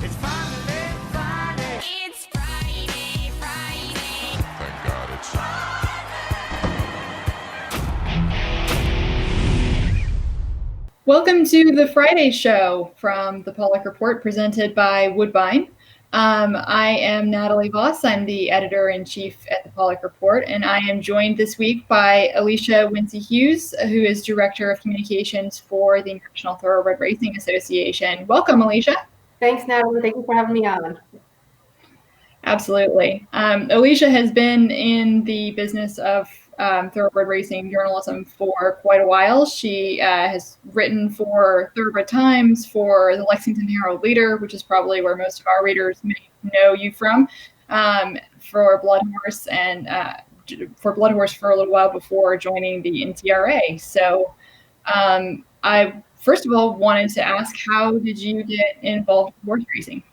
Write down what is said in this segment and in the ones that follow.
It's finally Friday. It's Friday. Thank God it's Welcome to the Friday show from the Pollock Report, presented by Woodbine. I am Natalie Voss. I'm the editor-in-chief at the Pollock Report, and I am joined this week by Alicia Wincze-Hughes, who is Director of Communications for the National Thoroughbred Racing Association. Welcome, Alicia. Thanks, Natalie. Thank you for having me on. Absolutely. Alicia has been in the business of thoroughbred racing journalism for quite a while. She has written for Thoroughbred Times, for the Lexington Herald Leader, which is probably where most of our readers may know you from, for Blood Horse, and for Blood Horse for a little while before joining the NTRA. So I first of all wanted to ask, how did you get involved with horse racing?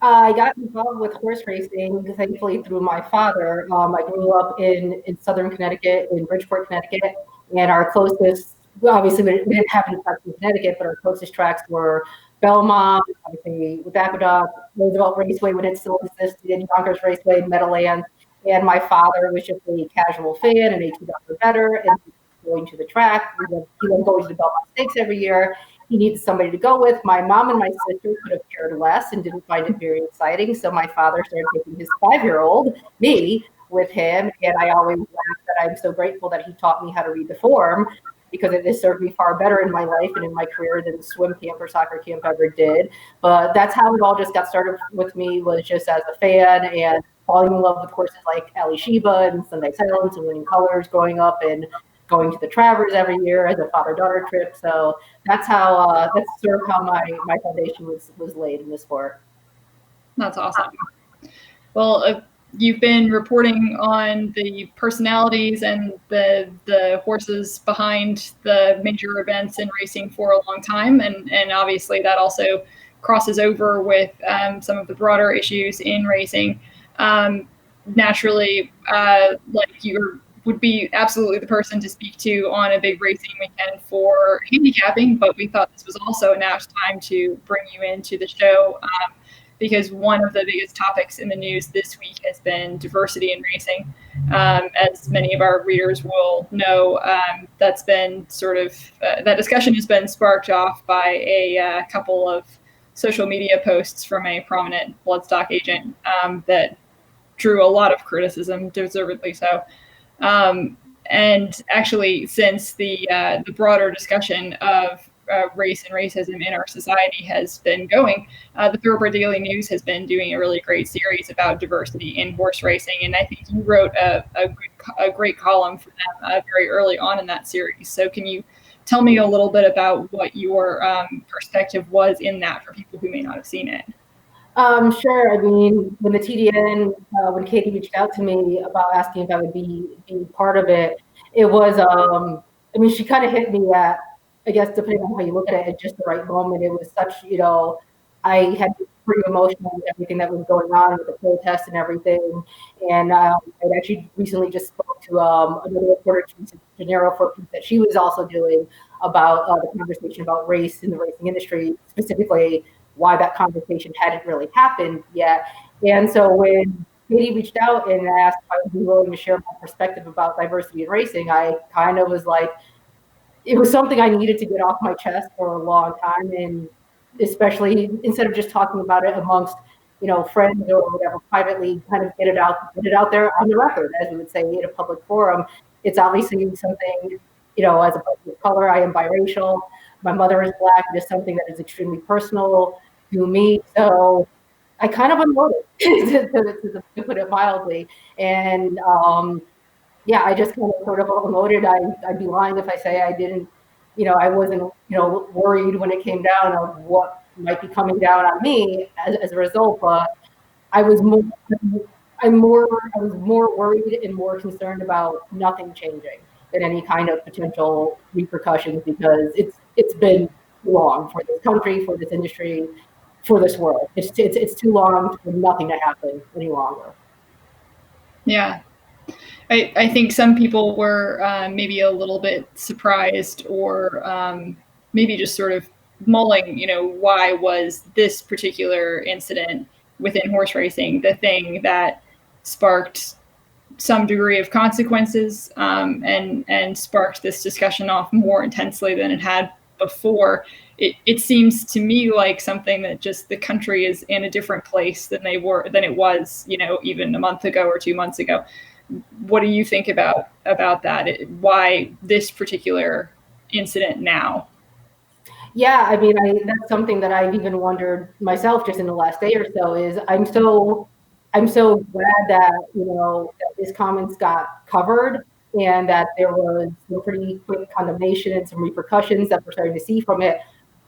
I got involved with horse racing, thankfully, through my father. I grew up in southern Connecticut, in Bridgeport, Connecticut, and our closest, well, obviously, we didn't have any tracks in Connecticut, but our closest tracks were Belmont, obviously, with Aqueduct, Roosevelt Raceway when it still existed, Yonkers Raceway, Meadowlands, and my father was just a casual fan, an ATW better, and going to the track. He went going to the Belmont Stakes every year. He needed somebody to go with. My mom and my sister could have cared less and didn't find it very exciting. So my father started taking his 5-year-old, me, with him. And I always laugh that I'm so grateful that he taught me how to read the form, because it has served me far better in my life and in my career than swim camp or soccer camp ever did. But that's how it all just got started with me, was just as a fan and falling in love with horses like Ali Sheba and Sunday Silence and Winning Colors growing up, and going to the Travers every year as a father-daughter trip. So that's how that's sort of how my foundation was laid in the sport. That's awesome. Well, you've been reporting on the personalities and the horses behind the major events in racing for a long time, and obviously that also crosses over with some of the broader issues in racing. Naturally, like you would be absolutely the person to speak to on a big racing weekend for handicapping, but we thought this was also a nice time to bring you into the show, because one of the biggest topics in the news this week has been diversity in racing. As many of our readers will know, that's been sort of, that discussion has been sparked off by a couple of social media posts from a prominent bloodstock agent that drew a lot of criticism, deservedly so. And actually, since the broader discussion of race and racism in our society has been going, the Thoroughbred Daily News has been doing a really great series about diversity in horse racing, and I think you wrote a great column for them very early on in that series. So can you tell me a little bit about what your perspective was in that for people who may not have seen it? Sure. I mean, when the TDN, when Katie reached out to me about asking if I would be part of it, it was, I mean, she kind of hit me at, I guess, depending on how you look at it, at just the right moment. It was such, I had been pretty emotional with everything that was going on with the protests and everything. And I actually recently just spoke to another reporter, Gennaro, for a piece that she was also doing about the conversation about race in the racing industry, specifically why that conversation hadn't really happened yet. And so when Katie reached out and asked if I would be willing to share my perspective about diversity in racing, I kind of was like, it was something I needed to get off my chest for a long time. And especially instead of just talking about it amongst, friends or whatever, privately, kind of get it out there on the record, as we would say, in a public forum. It's obviously something, as a person of color, I am biracial. My mother is Black. It is something that is extremely personal to me. So I kind of unloaded, to put it mildly. And yeah, I just kind of sort of unloaded. I'd be lying if I say I didn't, I wasn't, worried when it came down of what might be coming down on me as a result. But I was more worried and more concerned about nothing changing than any kind of potential repercussions, because it's been too long for this country, for this industry, for this world. It's too long for nothing to happen any longer. Yeah. I think some people were maybe a little bit surprised, or maybe just sort of mulling, why was this particular incident within horse racing the thing that sparked some degree of consequences, and sparked this discussion off more intensely than it had before. It seems to me like something that just the country is in a different place than it was, even a month ago or 2 months ago. What do you think about that? Why this particular incident now? Yeah, I mean, that's something that I've even wondered myself just in the last day or so. Is I'm so glad that that his comments got covered and that there was some pretty quick condemnation and some repercussions that we're starting to see from it.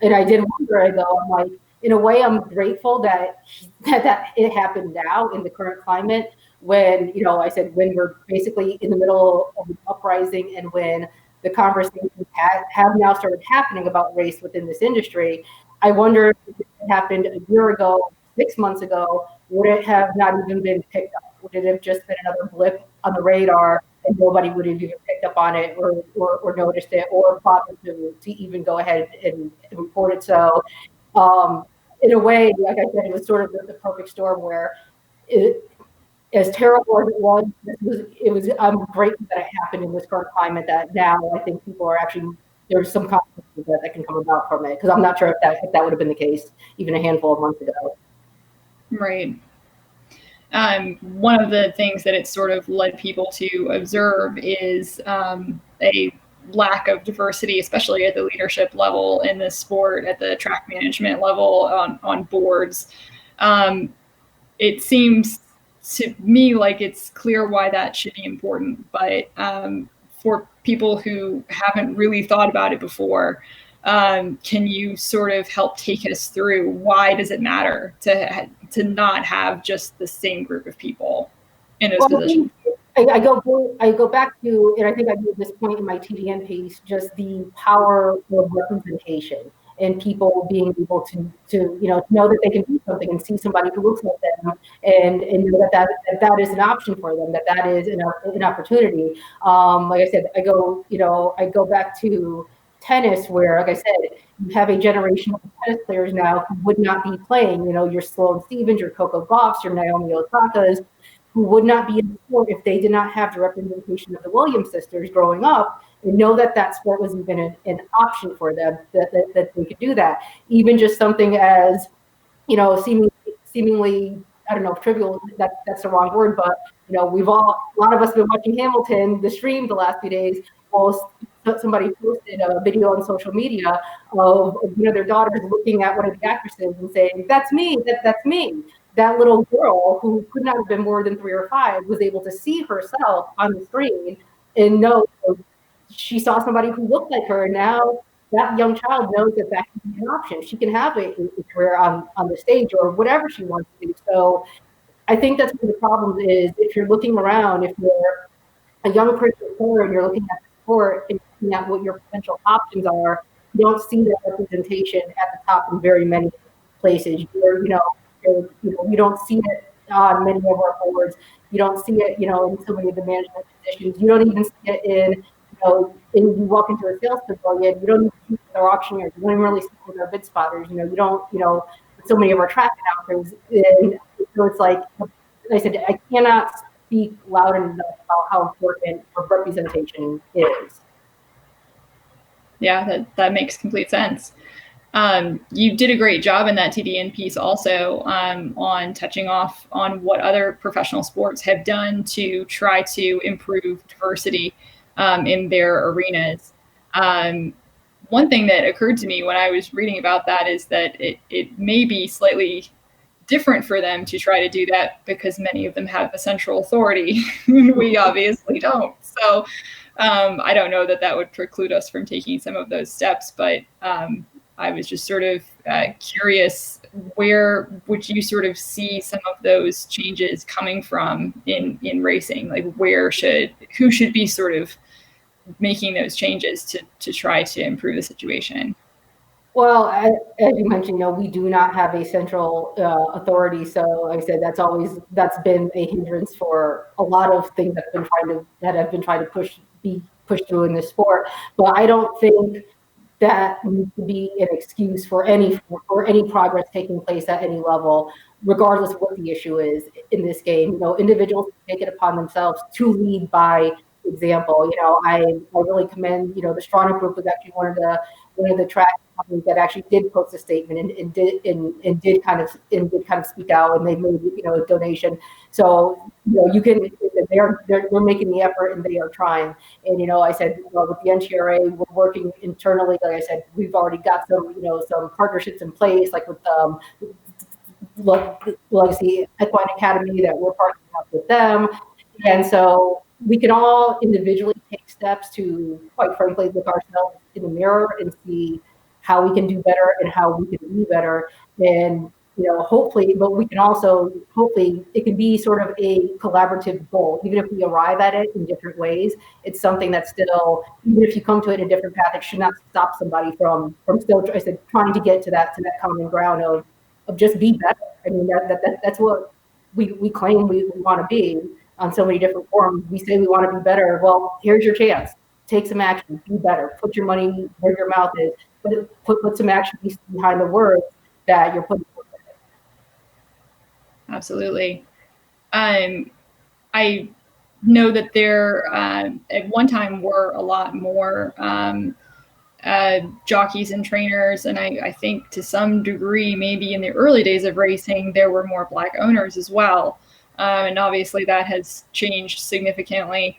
And I did wonder, though, I'm like, in a way, I'm grateful that it happened now in the current climate when I said when we're basically in the middle of an uprising and when the conversations have now started happening about race within this industry. I wonder if it happened a year ago, 6 months ago, would it have not even been picked up? Would it have just been another blip on the radar and nobody would have even picked up on it or noticed it or bothered to even go ahead and report it? So in a way, like I said, it was sort of the perfect storm where as terrible as it was, I'm grateful that it happened in this current climate that now I think people are actually, there's some consequences that can come about from it. Because I'm not sure if that would have been the case even a handful of months ago. Right. One of the things that it sort of led people to observe is a lack of diversity, especially at the leadership level in the sport, at the track management level, on boards. It seems to me like it's clear why that should be important, but for people who haven't really thought about it before, can you sort of help take us through why does it matter to not have just the same group of people in those positions? I go back to, and I think I made this point in my TDN piece, just the power of representation and people being able to know that they can do something and see somebody who looks like them and know that is an option for them, that is an opportunity. Like I said, I go back to tennis where, like I said, you have a generation of tennis players now who would not be playing, your Sloane Stephens, your Coco Gauffs, your Naomi Osaka's, who would not be in the sport if they did not have the representation of the Williams sisters growing up and know that sport was even an option for them, that they could do that. Even just something as, seemingly, I don't know if trivial, that's the wrong word, but, a lot of us have been watching Hamilton, the stream the last few days. Well, somebody posted a video on social media of their daughters looking at one of the actresses and saying, "That's me, that's me." That little girl who could not have been more than 3 or 5 was able to see herself on the screen and know she saw somebody who looked like her. And now that young child knows that can be an option. She can have a career on the stage or whatever she wants to do. So I think that's one of the problems is if you're looking around, if you're a young person and you're looking at the sport and looking at what your potential options are, you don't see that representation at the top in very many places. You don't see it on many of our boards. You don't see it, in so many of the management positions. You don't even see it in, you walk into a sales pavilion, you don't even see their auctioneers. You don't even really see their bid spotters. You don't, so many of our track announcers. And so it's like I said, I cannot speak loud enough about how important representation is. Yeah, that makes complete sense. You did a great job in that TDN piece also on touching off on what other professional sports have done to try to improve diversity in their arenas. One thing that occurred to me when I was reading about that is that it may be slightly different for them to try to do that because many of them have a central authority and we obviously don't. So I don't know that would preclude us from taking some of those steps, but I was just sort of curious, where would you sort of see some of those changes coming from in racing? Like who should be sort of making those changes to try to improve the situation? Well, as you mentioned, we do not have a central authority. So, like I said, that's been a hindrance for a lot of things that have been trying to be pushed through in this sport. But I don't think that needs to be an excuse for any progress taking place at any level, regardless of what the issue is in this game. Individuals take it upon themselves to lead by example. I really commend, the Stronach Group was actually one of the track companies that actually did post a statement and did kind of speak out, and they made, a donation. So, you can, they're making the effort and they are trying. And, I said, with the NTRA, we're working internally. Like I said, we've already got some partnerships in place, like with Legacy Equine Academy, that we're partnering up with them. And so we can all individually take steps to, quite frankly, look ourselves in the mirror and see how we can do better and how we can be better. And, hopefully, but we can also, hopefully, it can be sort of a collaborative goal. Even if we arrive at it in different ways, it's something that's still, even if you come to it in a different path, it should not stop somebody from still, I said, trying to get to that common ground of just be better. I mean, that's what we claim we want to be on so many different forms. We say we want to be better. Well, here's your chance. Take some action. Be better. Put your money where your mouth is. Put some action behind the words that you're putting. Absolutely. I know that there at one time were a lot more jockeys and trainers, and I think to some degree, maybe in the early days of racing, there were more Black owners as well. And obviously that has changed significantly.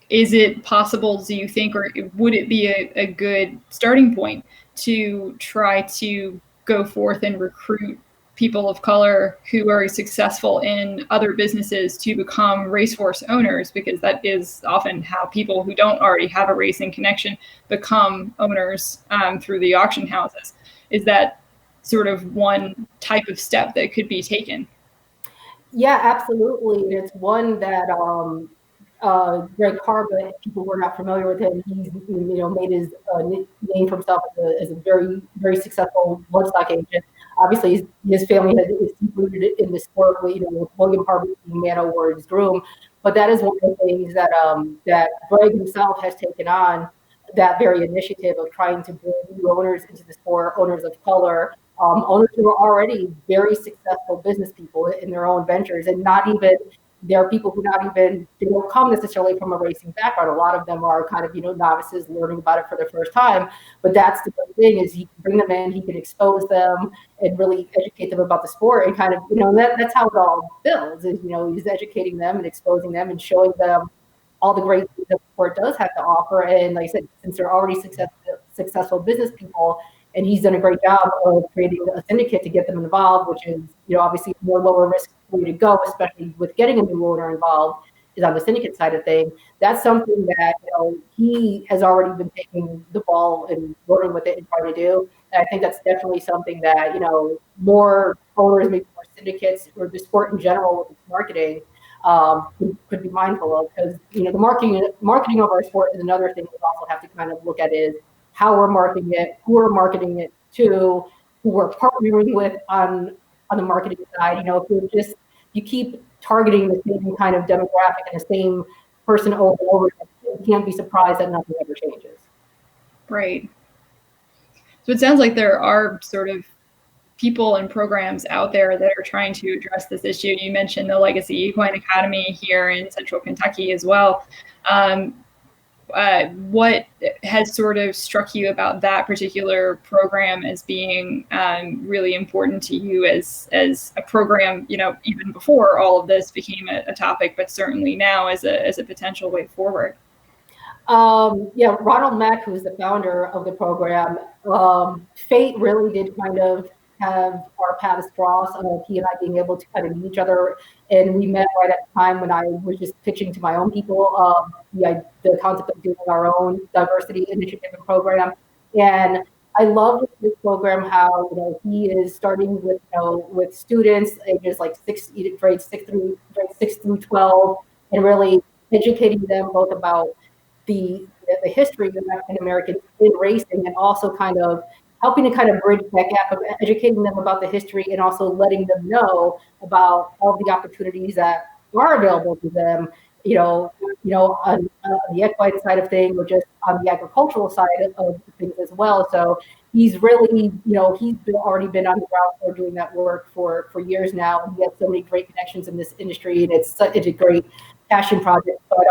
Is it possible, do you think, or would it be a good starting point to try to go forth and recruit people of color who are successful in other businesses to become racehorse owners? Because that is often how people who don't already have a racing connection become owners through the auction houses. Is that sort of one type of step that could be taken? Yeah, absolutely. And it's one that Greg Carba, people who are not familiar with him, he's made his name for himself as a very, very successful bloodstock agent. Obviously, his family is rooted in the sport, with William Carba being Man O'Ward's groom. But that is one of the things that that Greg himself has taken on, that very initiative of trying to bring new owners into the sport, owners of color, owners who are already very successful business people in their own ventures, and not even, there are people who they don't come necessarily from a racing background. A lot of them are kind of, novices learning about it for the first time. But that's the good thing, is he can bring them in, he can expose them and really educate them about the sport, and kind of, that's how it all builds, is, he's educating them and exposing them and showing them all the great things that the sport does have to offer. And like I said, since they're already successful business people, and he's done a great job of creating a syndicate to get them involved, which is, obviously more lower risk way to go, especially with getting a new owner involved, is on the syndicate side of things. That's something that, he has already been taking the ball and running with it and trying to do. And I think that's definitely something that, more owners, maybe more syndicates, or the sport in general with its marketing, could be mindful of. Because, the marketing of our sport is another thing we also have to kind of look at, is how we're marketing it, who we're marketing it to, who we're partnering with on the marketing side. If you keep targeting the same kind of demographic and the same person over and over, you can't be surprised that nothing ever changes. Right. So it sounds like there are sort of people and programs out there that are trying to address this issue. You mentioned the Legacy Equine Academy here in Central Kentucky as well. What has sort of struck you about that particular program as being really important to you as a program, even before all of this became a topic, but certainly now as a potential way forward? Ronald Mack, who's the founder of the program, fate really did kind of have our paths cross, he and I being able to kind of meet each other. And we met right at the time when I was just pitching to my own people the concept of doing our own diversity initiative and program. And I love this program, how, he is starting with students ages like grades 6 through 12, and really educating them both about the history of African Americans in racing, and also kind of helping to kind of bridge that gap of educating them about the history, and also letting them know about all the opportunities that are available to them on the equine side of things, or just on the agricultural side of things as well. So he's really, already been on the ground floor doing that work for years now. He has so many great connections in this industry, and it's a great passion project. But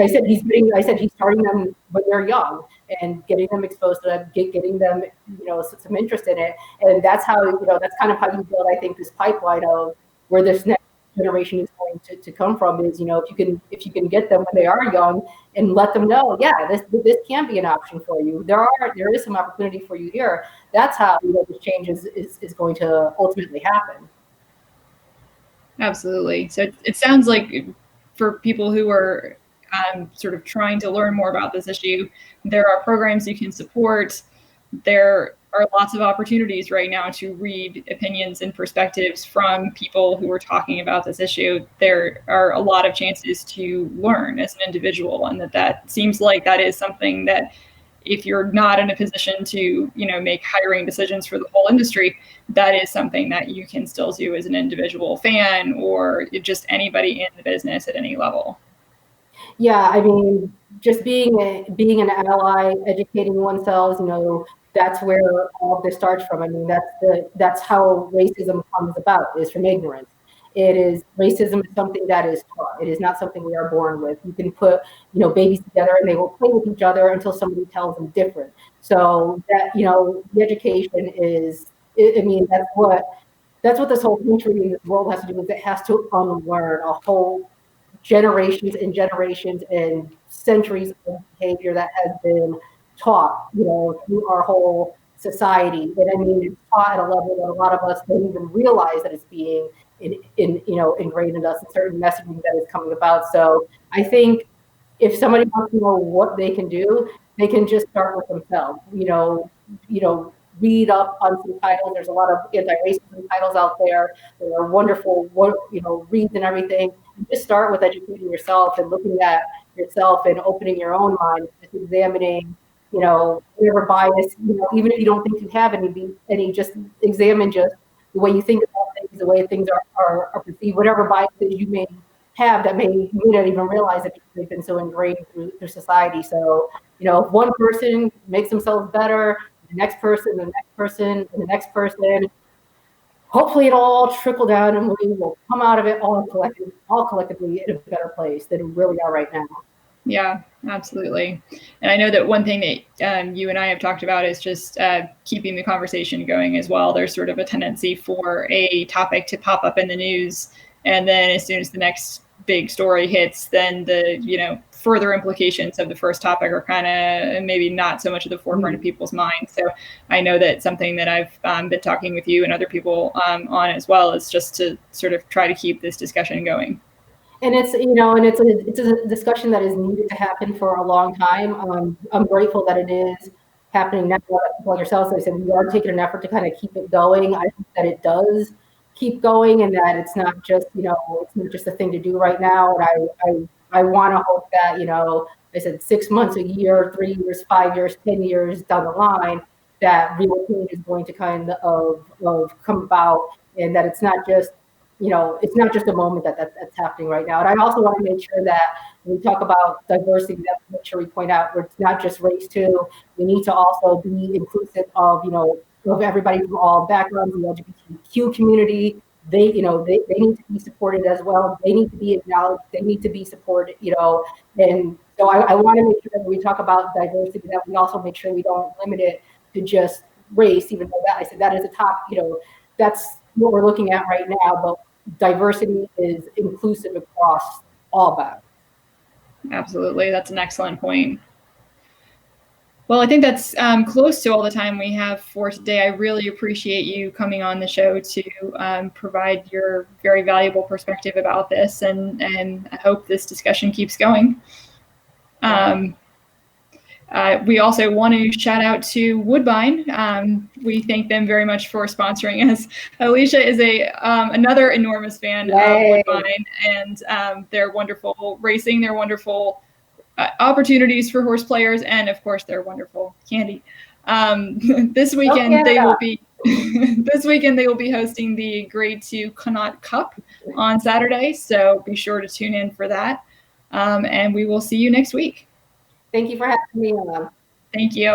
I said he's starting them when they're young and getting them exposed to that, getting them, some interest in it. And that's how, that's kind of how you build, I think, this pipeline of where this next generation is going to come from is, if you can get them when they are young and let them know, yeah, this can be an option for you. There is some opportunity for you here. That's how, this change is going to ultimately happen. Absolutely. So it sounds like for people who are sort of trying to learn more about this issue, there are programs you can support. There are lots of opportunities right now to read opinions and perspectives from people who are talking about this issue. There are a lot of chances to learn as an individual, and that seems like that is something that, if you're not in a position to, make hiring decisions for the whole industry, that is something that you can still do as an individual fan or just anybody in the business at any level. Yeah, I mean, just being an ally, educating oneself, that's where all of this starts from. I mean, that's how racism comes about, is from ignorance. Racism is something that is taught. It is not something we are born with. You can put, babies together and they will play with each other until somebody tells them different. So that, the education is, that's what this whole country and this world has to do, is it has to unlearn a whole generations and generations and centuries of behavior that has been taught, through our whole society. And I mean, it's taught at a level that a lot of us don't even realize that it's being ingrained in us, and certain messaging that is coming about. So I think if somebody wants to know what they can do, they can just start with themselves. Read up on some titles. There's a lot of anti-racism titles out there. There are wonderful, reads and everything. You just start with educating yourself and looking at yourself and opening your own mind, just examining, whatever bias, even if you don't think you have any, just examine just the way you think about things, the way things are perceived, whatever biases you may have that you may not even realize that they've been so ingrained through society. So, if one person makes themselves better, the next person, the next person, and the next person, hopefully it all trickle down and we will come out of it all collectively in a better place than we really are right now. Yeah, absolutely. And I know that one thing that you and I have talked about is just keeping the conversation going as well. There's sort of a tendency for a topic to pop up in the news, and then as soon as the next big story hits, then the further implications of the first topic are kind of maybe not so much at the forefront of people's minds. So I know that something that I've been talking with you and other people on as well is just to sort of try to keep this discussion going. And it's a discussion that is needed to happen for a long time. I'm grateful that it is happening now. Like yourselves, I said, we are taking an effort to kind of keep it going. I hope that it does keep going, and that it's not just it's not just a thing to do right now. And I want to hope that I said 6 months, a year, 3 years, 5 years, 10 years down the line, that real change is going to kind of come about, and that it's not just it's not just a moment that's happening right now. And I also want to make sure that when we talk about diversity, that make sure we point out where it's not just race too. We need to also be inclusive of of everybody from all backgrounds, the LGBTQ community. They need to be supported as well. They need to be acknowledged. They need to be supported. And so I want to make sure that when we talk about diversity, that we also make sure we don't limit it to just race, even though that I said that is a top. That's what we're looking at right now, but diversity is inclusive across all backgrounds. Absolutely. That's an excellent point. Well, I think that's close to all the time we have for today. I really appreciate you coming on the show to provide your very valuable perspective about this, and I hope this discussion keeps going. We also want to shout out to Woodbine. We thank them very much for sponsoring us. Alicia is another enormous fan of Woodbine and their wonderful racing, their wonderful opportunities for horse players, and of course their wonderful candy. This weekend they will be hosting the Grade 2 Connaught Cup on Saturday, so be sure to tune in for that. And we will see you next week. Thank you for having me on. Thank you.